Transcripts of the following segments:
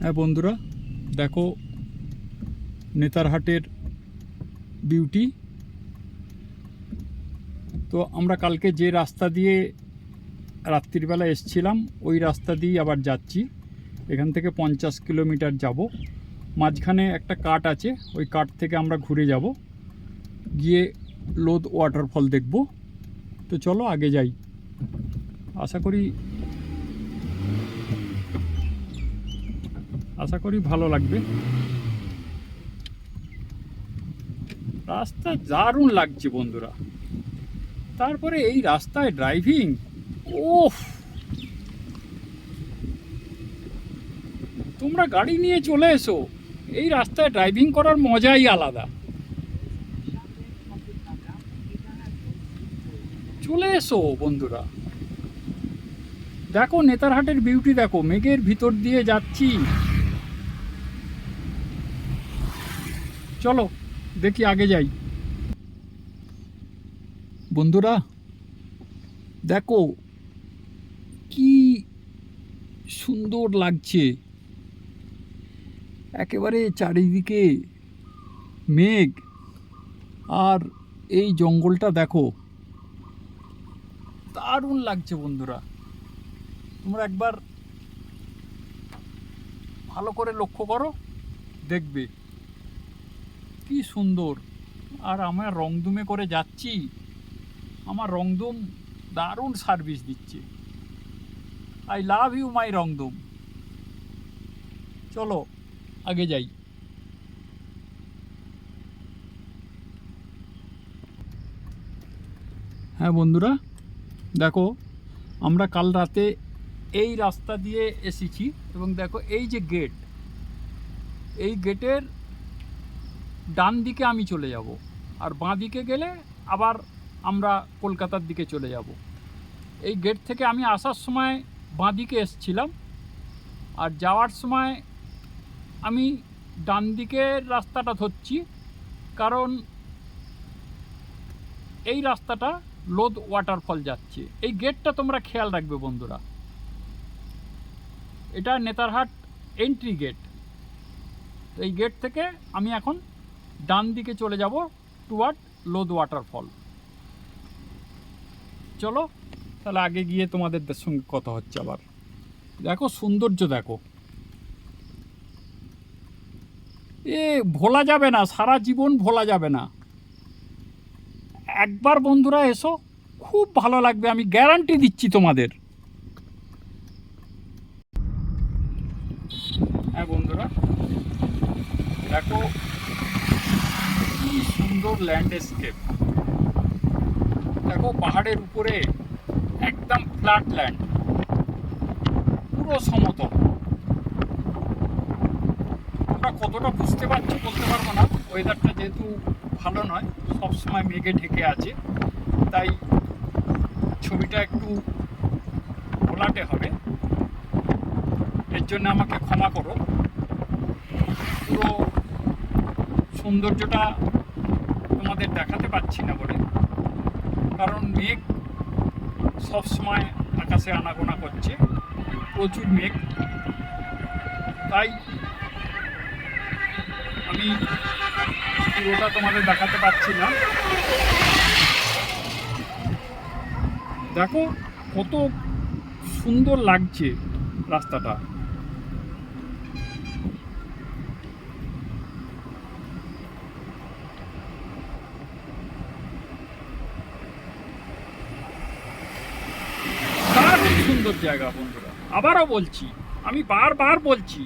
হ্যাঁ বন্ধুরা, দেখো নেতারহাটের বিউটি। তো আমরা কালকে যে রাস্তা দিয়ে রাত্রিবেলা এসছিলাম ওই রাস্তা দিয়েই আবার যাচ্ছি। এখান থেকে 50 কিলোমিটার যাব। মাঝখানে একটা কাট আছে, ওই কাট থেকে আমরা ঘুরে যাব, গিয়ে লোদ ওয়াটারফল দেখব। তো চলো আগে যাই, আশা করি ভালো লাগবে। রাস্তা দারুণ লাগছে বন্ধুরা। তারপরে এই রাস্তায় ড্রাইভিং, ওফ! তোমরা গাড়ি নিয়ে চলে এসো, এই রাস্তায় ড্রাইভিং করার মজাই আলাদা। চলে এসো বন্ধুরা, দেখো নেতারহাটের বিউটি, দেখো মেঘের ভিতর দিয়ে যাচ্ছি। চলো দেখি, আগে যাই। বন্ধুরা দেখো কি সুন্দর লাগছে, একেবারে চারিদিকে মেঘ, আর এই জঙ্গলটা দেখো, দারুণ লাগছে বন্ধুরা। তোমরা একবার ভালো করে লক্ষ্য করো, দেখবে কি সুন্দর। আর আমরা রংদুমে করে যাচ্ছি, আমার রংদুম দারুণ সার্ভিস দিচ্ছে। I love you my Rongdum. চলো আগে যাই। হ্যাঁ বন্ধুরা দেখো, আমরা কাল রাতে এই রাস্তা দিয়ে এসেছি, এবং দেখো এই যে গেট, এই গেটের ডান দিকে আমি চলে যাব, আর বাঁ দিকে গেলে আবার আমরা কলকাতার দিকে চলে যাব। এই গেট থেকে আমি আসার সময় বাঁ দিকে এসছিলাম, আর যাওয়ার সময় আমি ডান দিকের রাস্তাটা ধরছি, কারণ এই রাস্তাটা লোদ ওয়াটারফল যাচ্ছে। এই গেটটা তোমরা খেয়াল রাখবে বন্ধুরা, এটা নেতারহাট এন্ট্রি গেট। এই গেট থেকে আমি এখন ডান দিকে চলে যাব টুয়ার্ড লোদ ওয়াটারফল। চলো তাহলে আগে গিয়ে তোমাদের সঙ্গে কথা হচ্ছে আবার। দেখো সৌন্দর্য, দেখো এ ভোলা যাবে না, সারা জীবন ভোলা যাবে না। একবার বন্ধুরা এসো, খুব ভালো লাগবে, আমি গ্যারান্টি দিচ্ছি তোমাদের। হ্যাঁ বন্ধুরা দেখো কি সুন্দর ল্যান্ডস্কেপ। দেখো পাহাড়ের উপরে একদম ফ্ল্যাট ল্যান্ড, পুরো সমতল। তোমরা কতটা বুঝতে পারছো বলতে পারবো না, ওয়েদারটা যেহেতু ভালো নয়, সবসময় মেঘে ঢেকে আছে, তাই ছবিটা একটু ঘোলাটে হবে, এর জন্য আমাকে ক্ষমা করো। পুরো সৌন্দর্যটা তোমাদের দেখাতে পারছি না বলে, কারণ মেঘ সবসময় আকাশে আনাগোনা করছে, প্রচুর মেঘ, তাই আমি পুরোটা তোমাদের দেখাতে পারছি না। দেখো কত সুন্দর লাগছে রাস্তাটা। দারুণ সুন্দর জায়গা বন্ধুরা, আবারও বলছি, আমি বারবার বলছি,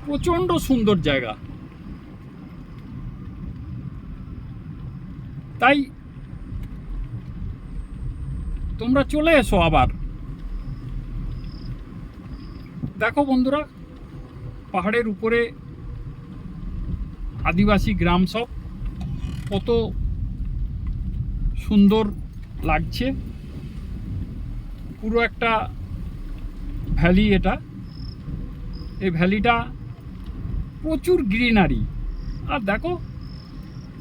প্রচণ্ড সুন্দর জায়গা। তাই তোমরা চলে এসো আবার। দেখো বন্ধুরা, পাহাড়ের উপরে আদিবাসী গ্রাম সব কত সুন্দর লাগছে, পুরো একটা ভ্যালি এটা। এই ভ্যালিটা প্রচুর গ্রিনারি, আর দেখো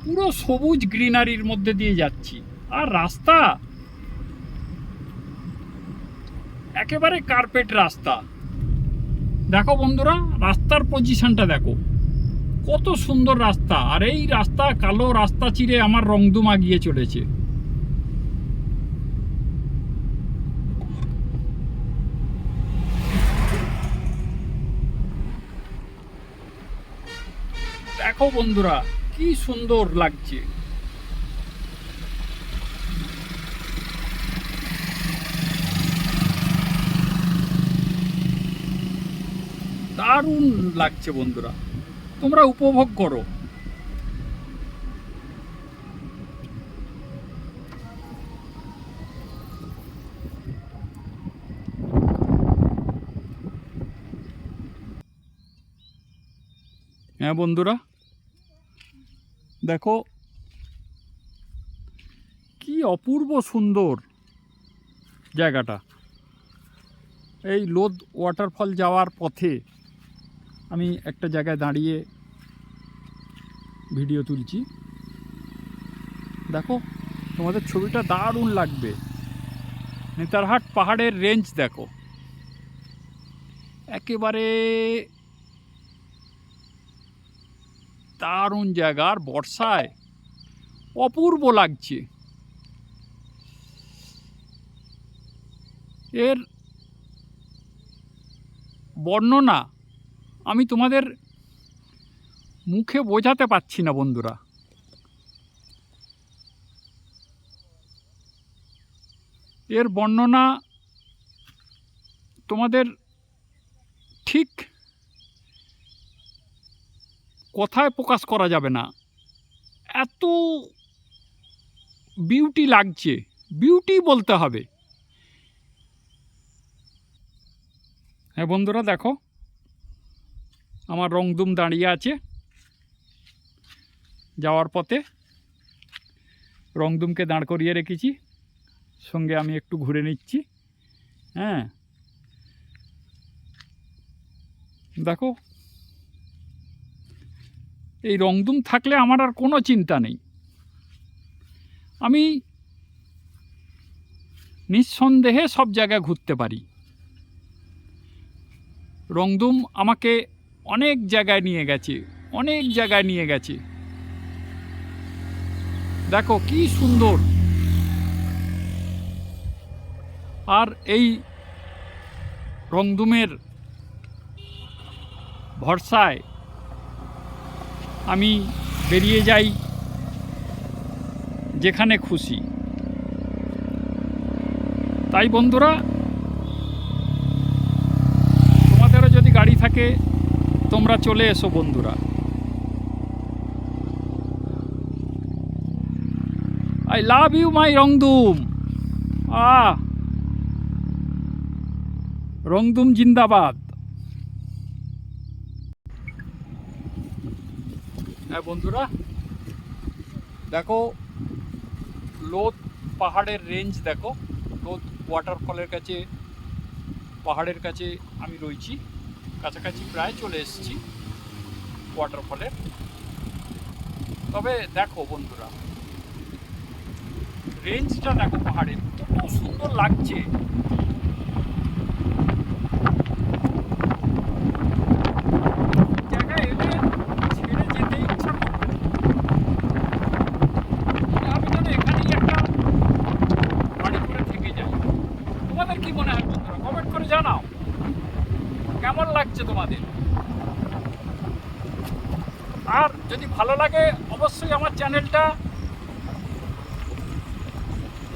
পুরো সবুজ গ্রিনারির মধ্যে দিয়ে যাচ্ছি, আর রাস্তা একেবারে কার্পেট রাস্তা। দেখো বন্ধুরা, রাস্তার পজিশনটা দেখো, কত সুন্দর রাস্তা। আর এই রাস্তা, কালো রাস্তা চিরে আমার রংদুম আগিয়ে চলেছে। দেখো বন্ধুরা, কি সুন্দর লাগছে। দারুণ লাগছে বন্ধুরা, তোমরা উপভোগ করো। হ্যাঁ বন্ধুরা, দেখো কি অপূর্ব সুন্দর জায়গাটা। এই লোদ ওয়াটারফল যাওয়ার পথে আমি একটা জায়গায় দাঁড়িয়ে ভিডিও তুলছি। দেখো, তোমাদের ছবিটা দারুণ লাগবে। নেতারহাট পাহাড়ের রেঞ্জ দেখো, একেবারে দারুণ জায়গা। আর বর্ষায় অপূর্ব লাগছে। এর বর্ণনা আমি তোমাদের মুখে বোঝাতে পারছি না বন্ধুরা। এর বর্ণনা তোমাদের ঠিক কথায় প্রকাশ করা যাবে না। এত বিউটি লাগছে, বিউটি বলতে হবে। হ্যাঁ বন্ধুরা, দেখো আমার রংদুম দাঁড়িয়ে আছে। যাওয়ার পথে রংদুমকে দাঁড় করিয়ে রেখেছি, সঙ্গে আমি একটু ঘুরে নিচ্ছি। হ্যাঁ দেখো, এই রংদুম থাকলে আমার আর কোনো চিন্তা নেই। আমি নিঃসন্দেহে সব জায়গায় ঘুরতে পারি। রংদুম আমাকে অনেক জায়গায় নিয়ে গেছে, অনেক জায়গায় নিয়ে গেছে। দেখো কি সুন্দর। আর এই রংদুমের ভরসায় আমি বেরিয়ে যাই যেখানে খুশি। তাই বন্ধুরা, তোমাদেরও যদি গাড়ি থাকে তোমরা চলে এসো বন্ধুরা। I love you my রংদুম। রংদুম জিন্দাবাদ। হ্যাঁ বন্ধুরা, দেখো লোদ পাহাড়ের রেঞ্জ দেখো। লোদ ওয়াটারফলের কাছে, পাহাড়ের কাছে আমি রয়েছি, কাছাকাছি প্রায় চলে এসেছি ওয়াটারফলের। তবে দেখো বন্ধুরা, রেঞ্জটা দেখো পাহাড়ের, কত সুন্দর লাগছে। জায়গায় এলে ছেড়ে যেতে ইচ্ছা করবে। আমি যেন এখানেই একটা বাড়ি করে থেকে যাই। তোমাদের কি মনে হয় বন্ধুরা? কমেন্ট করে জানাও কেমন লাগছে তোমাদের। আর যদি ভালো লাগে অবশ্যই আমার চ্যানেলটা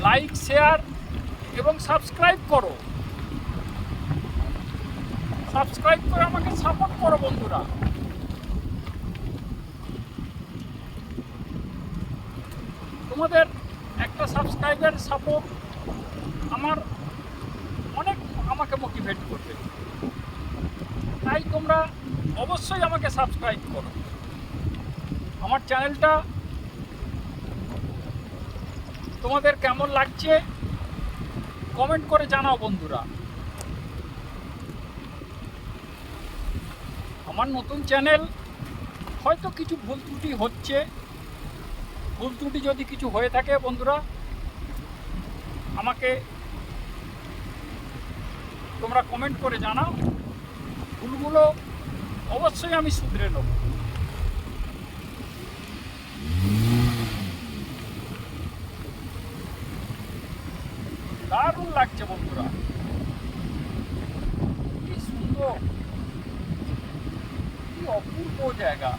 লাইক, শেয়ার এবং সাবস্ক্রাইব করো। সাবস্ক্রাইব করে আমাকে সাপোর্ট করো বন্ধুরা। তোমাদের একটা সাবস্ক্রাইবের সাপোর্ট আমার অনেক আমাকে মোটিভেট করবে। তাই তোমরা অবশ্যই আমাকে সাবস্ক্রাইব করো। আমার চ্যানেলটা তোমাদের কেমন লাগছে কমেন্ট করে জানাও বন্ধুরা। আমার নতুন চ্যানেল, হয়তো কিছু ভুল ত্রুটি হচ্ছে। ভুল ত্রুটি যদি কিছু হয়ে থাকে বন্ধুরা, আমাকে তোমরা কমেন্ট করে জানাও। ভুল ভুলগুলো অবশ্যই আমি শুধরে নেব। দারুণ লাগছে বন্ধুরা, কি সুন্দর, কি অপূর্ব জায়গা।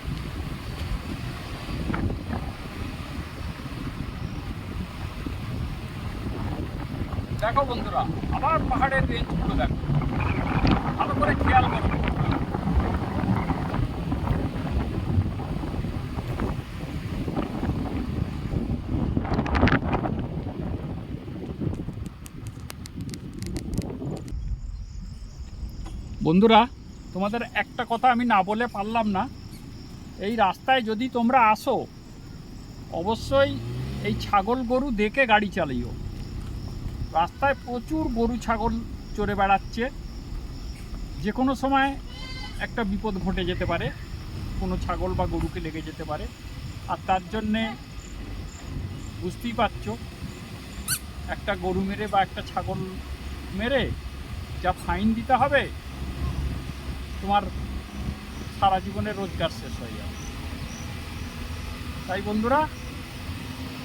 দেখো বন্ধুরা, আবার পাহাড়ের রেঞ্জগুলো দেখো, ভালো করে খেয়াল করো। বন্ধুরা, তোমাদের একটা কথা আমি না বলে পারলাম না, এই রাস্তায় যদি তোমরা আসো অবশ্যই এই ছাগল গরু দেখে গাড়ি চালিও। রাস্তায় প্রচুর গরু ছাগল চড়ে বেড়াচ্ছে, যে কোনো সময় একটা বিপদ ঘটে যেতে পারে, কোনো ছাগল বা গরুকে লেগে যেতে পারে। আর তার জন্যে বুঝতেই পারছো, একটা গরু মেরে বা একটা ছাগল মেরে যা ফাইন দিতে হবে, তোমার সারা জীবনের রোজগার শেষ হয়ে যাবে। তাই বন্ধুরা,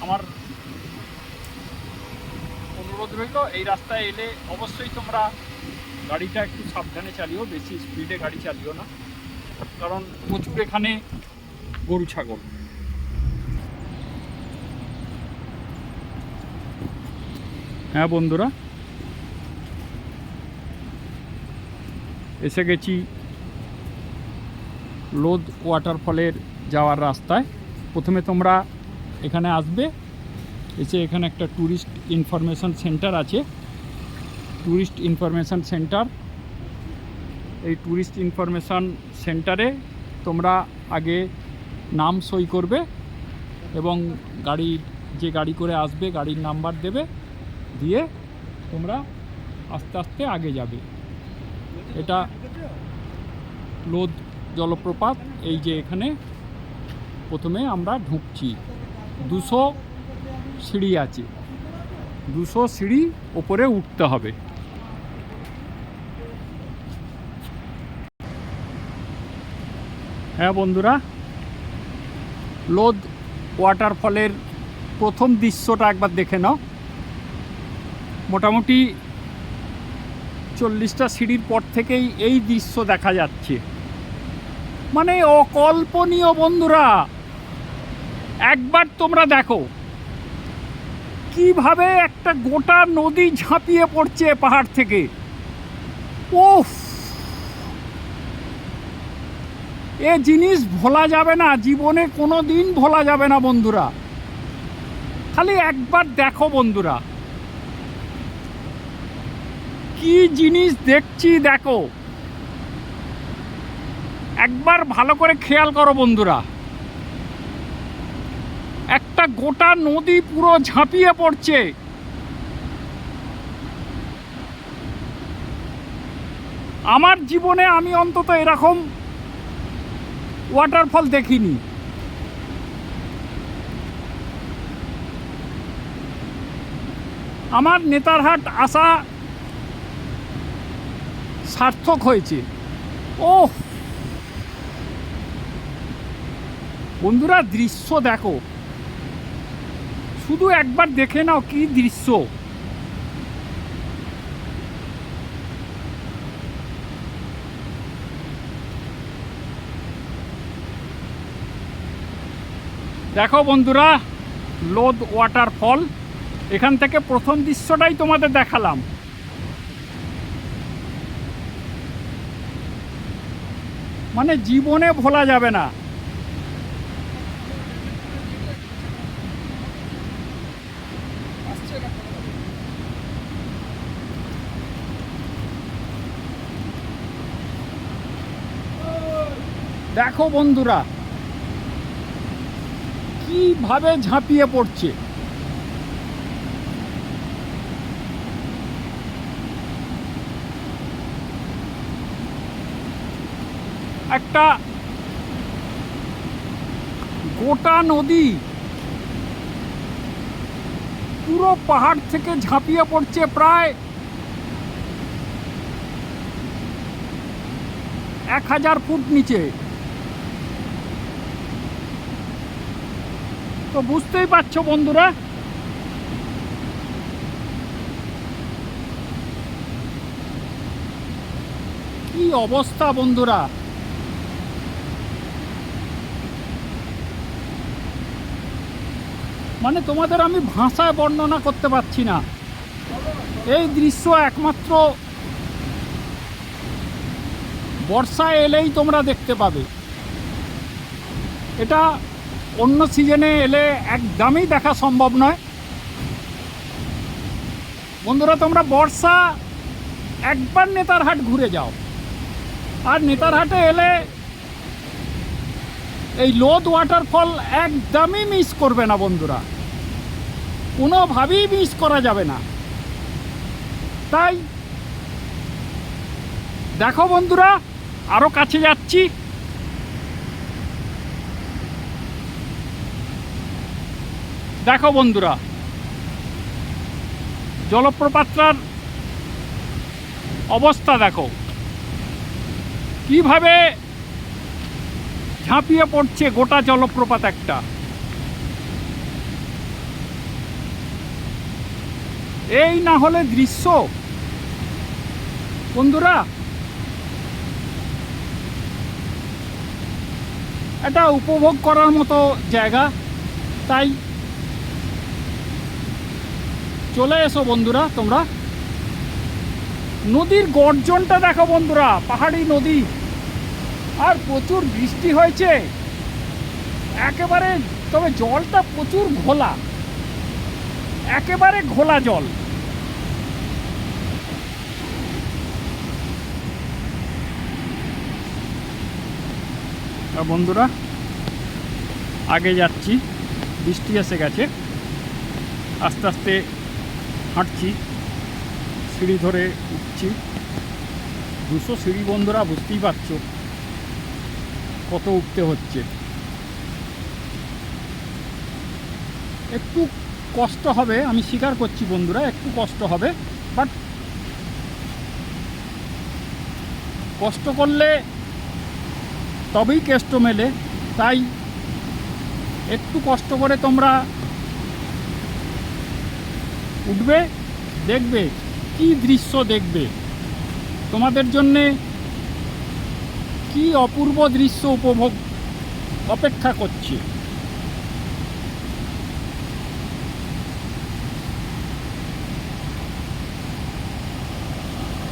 আমার অনুরোধ রইল, এই রাস্তায় এলে অবশ্যই তোমরা গাড়িটা একটু সাবধানে চালিও, বেশি স্পিডে গাড়ি চালিও না, কারণ প্রচুর এখানে গরু ছাগল। হ্যাঁ বন্ধুরা, এসে গেছি লোদ ওয়াটারফলের যাওয়ার রাস্তায়। প্রথমে তোমরা এখানে আসবে, এসে এখানে একটা ট্যুরিস্ট ইনফরমেশন সেন্টার আছে, ট্যুরিস্ট ইনফরমেশন সেন্টার। এই ট্যুরিস্ট ইনফরমেশন সেন্টারে তোমরা আগে নাম সই করবে এবং যে গাড়ি করে আসবে গাড়ির নাম্বার দেবে, দিয়ে তোমরা আস্তে আস্তে আগে যাবে। এটা লোদ জলপ্রপাত, এই যে এখানে প্রথমে আমরা ঢুকছি। 200 সিঁড়ি আছে, 200 সিঁড়ি ওপরে উঠতে হবে। হ্যাঁ বন্ধুরা, লোদ ওয়াটারফলের প্রথম দৃশ্যটা একবার দেখে নাও। মোটামুটি 40টা সিঁড়ির পর থেকেই এই দৃশ্য দেখা যাচ্ছে, মানে অকল্পনীয় বন্ধুরা। একবার তোমরা দেখো কিভাবে একটা গোটা নদী ঝাঁপিয়ে পড়ছে পাহাড় থেকে। ওফ, এ জিনিস ভোলা যাবে না, জীবনে কোনো দিন ভোলা যাবে না বন্ধুরা। খালি একবার দেখো বন্ধুরা, কি জিনিস দেখছি দেখো, একবার ভালো করে খেয়াল করো বন্ধুরা। একটা গোটা নদী পুরো ঝাঁপিয়ে পড়ছে। আমার জীবনে আমি অন্তত এরকম ওয়াটারফল দেখিনি। আমার নেতারহাট আসা সার্থক হয়েছে। ওহ বন্ধুরা, দৃশ্য দেখো, শুধু একবার দেখে নাও কি দৃশ্য। দেখো বন্ধুরা, লোদ ওয়াটারফল, এখান থেকে প্রথম দৃশ্যটাই তোমাদের দেখালাম। মানে জীবনে ভোলা যাবে না। দেখো বন্ধুরা কিভাবে ঝাঁপিয়ে পড়ছে। একটা গোটা নদী পুরো পাহাড় থেকে ঝাঁপিয়ে পড়ছে, প্রায় 1000 ফুট নিচে। তো বুঝতেই পারছো বন্ধুরা, কি অবস্থা বন্ধুরা। মানে তোমাদের আমি ভাষায় বর্ণনা করতে পারছি না। এই দৃশ্য একমাত্র বর্ষা এলেই তোমরা দেখতে পাবে। এটা অন্য সিজনে এলে একদমই দেখা সম্ভব নয় বন্ধুরা। তোমরা বর্ষা একবার নেতারহাট ঘুরে যাও, আর নেতারহাটে এলে এই লোদ ওয়াটারফল একদমই মিস করবে না বন্ধুরা, কোনোভাবেই মিস করা যাবে না। তাই দেখো বন্ধুরা, আরও কাছে যাচ্ছি। দেখো বন্ধুরা, জলপ্রপাতটার অবস্থা দেখো, কিভাবে ঝাঁপিয়ে পড়ছে গোটা জলপ্রপাত একটা। এই না হলে দৃশ্য বন্ধুরা, এটা উপভোগ করার মতো জায়গা। তাই চলে এসো বন্ধুরা তোমরা। নদীর গর্জনটা দেখো বন্ধুরা, পাহাড়ি নদী, আর প্রচুর বৃষ্টি হয়েছে একেবারে। তবে জলটা প্রচুর ঘোলা, একেবারে ঘোলা জল। বন্ধুরা আগে যাচ্ছি, বৃষ্টি এসে গেছে, আস্তে আস্তে হাঁটছি, সিঁড়ি ধরে উঠছি। 200 সিঁড়ি বন্ধুরা, বুঝতেই পারছো কত উঠতে হচ্ছে। একটু কষ্ট হবে, আমি স্বীকার করছি বন্ধুরা, একটু কষ্ট হবে, বাট কষ্ট করলে তবেই কেষ্ট মেলে। তাই একটু কষ্ট করে তোমরা উঠবে, দেখবে কি দৃশ্য দেখবে। তোমাদের জন্যে কি অপূর্ব দৃশ্য উপভোগ অপেক্ষা করছে।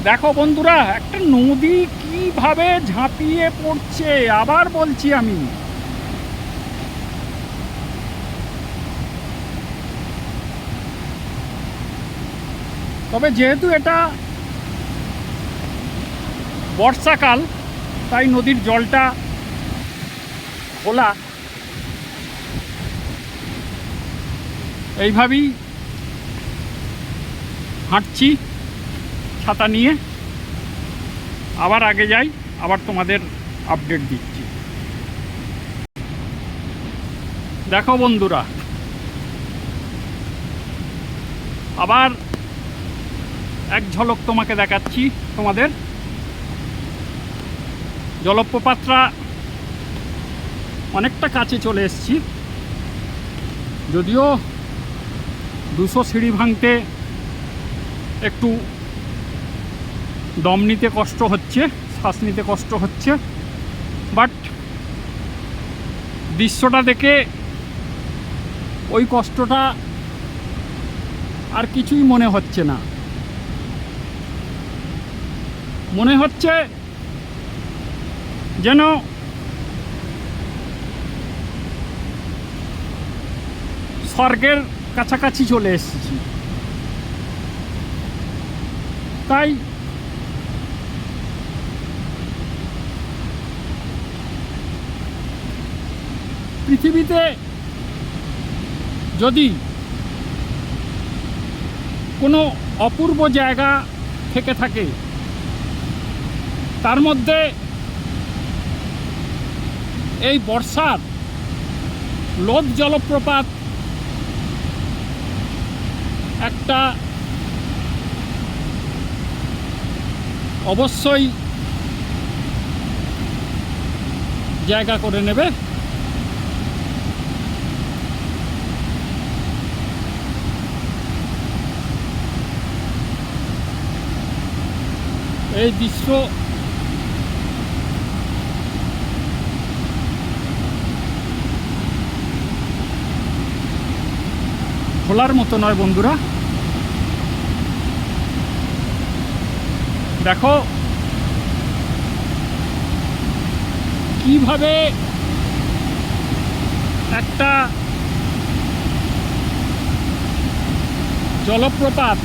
দেখো বন্ধুরা, একটা নদী কিভাবে ঝাঁপিয়ে পড়ছে, আবার বলছি আমি। তবে যেহেতু এটা বর্ষাকাল, তাই নদীর জলটা খোলা। এইভাবেই হাঁটছি ছাতা নিয়ে, আবার আগে যাই, আবার তোমাদের আপডেট দিচ্ছি। দেখো বন্ধুরা, আবার এক ঝলক তোমাকে দেখাচ্ছি। তোমাদের জলপ্রপাতটা অনেকটা কাছে চলে এসেছি, যদিও 200 সিঁড়ি ভাঙতে একটু দম নিতে কষ্ট হচ্ছে, শ্বাস নিতে কষ্ট হচ্ছে, বাট দৃশ্যটা দেখে ওই কষ্টটা আর কিছুই মনে হচ্ছে না। মনে হচ্ছে যেন স্বর্গের কাছাকাছি চলে এসেছি। তাই পৃথিবীতে যদি কোনো অপূর্ব জায়গা থেকে থাকে, তার মধ্যে এই বর্ষার লোদ জলপ্রপাত একটা অবশ্যই জায়গা করে নেবে। এই দৃশ্য ভোলার মতো নয় বন্ধুরা। দেখো কিভাবে একটা জলপ্রপাত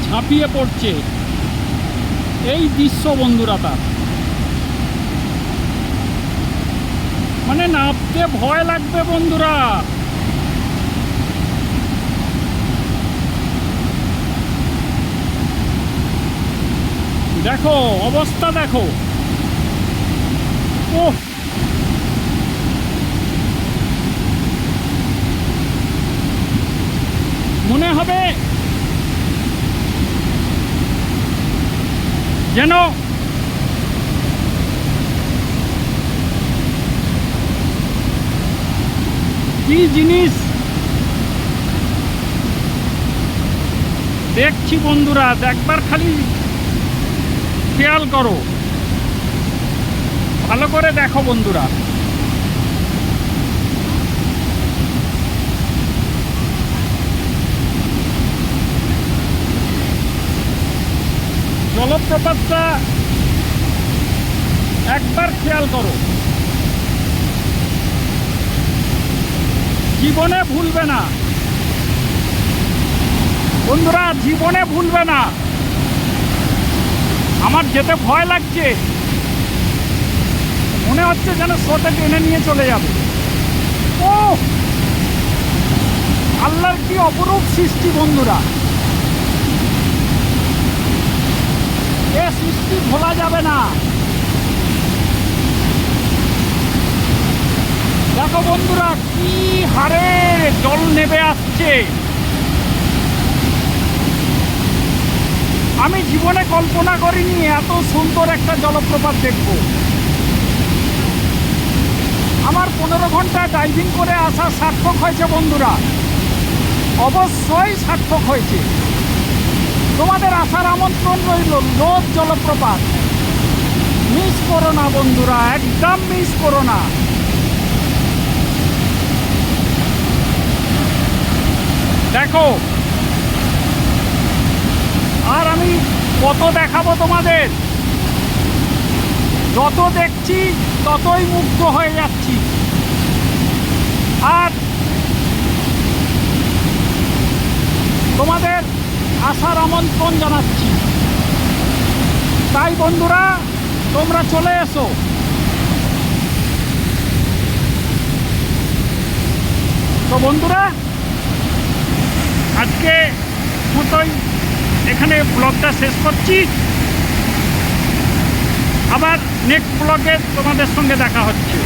ঝাঁপিয়ে পড়ছে, এই দৃশ্য বন্ধুরা তার মানে নামতে ভয় লাগবে বন্ধুরা। দেখো অবস্থা, দেখো ওহ, মনে হবে যেন কি জিনিস দেখছি বন্ধুরা, একবার খালি খেয়াল করো, ভালো করে দেখো বন্ধুরা। জলপ্রপাতটা একবার খেয়াল করো, জীবনে ভুলবে না বন্ধুরা, জীবনে ভুলবে না। আমার যেতে ভয় লাগছে, মনে হচ্ছে যেন স্রোতে টেনে নিয়ে চলে যাবে। ও আল্লাহর কি অপরূপ সৃষ্টি বন্ধুরা, এ সৃষ্টি ভোলা যাবে না। দেখো বন্ধুরা কি হারে জল নেমে আসছে, আমি জীবনে কল্পনা করিনি এত সুন্দর একটা জলপ্রপাত দেখব। আমার 15 ঘন্টা ডাইভিং করে আসা সার্থক হয়েছে বন্ধুরা, অবশ্যই সার্থক হয়েছে। তোমাদের আসার আমন্ত্রণ রইল লোদ জলপ্রপাত, মিস করো না বন্ধুরা, একদম মিস করো না। দেখো আর আমি কত দেখাবো তোমাদের, যত দেখছি ততই মুগ্ধ হয়ে যাচ্ছি। আর তোমাদের আসার আমন্ত্রণ জানাচ্ছি, তাই বন্ধুরা তোমরা চলে এসো। তো বন্ধুরা আজকে মতোই এখানে ব্লগটা শেষ করছি, আবার নেক্সট ব্লগে তোমাদের সঙ্গে দেখা হচ্ছে।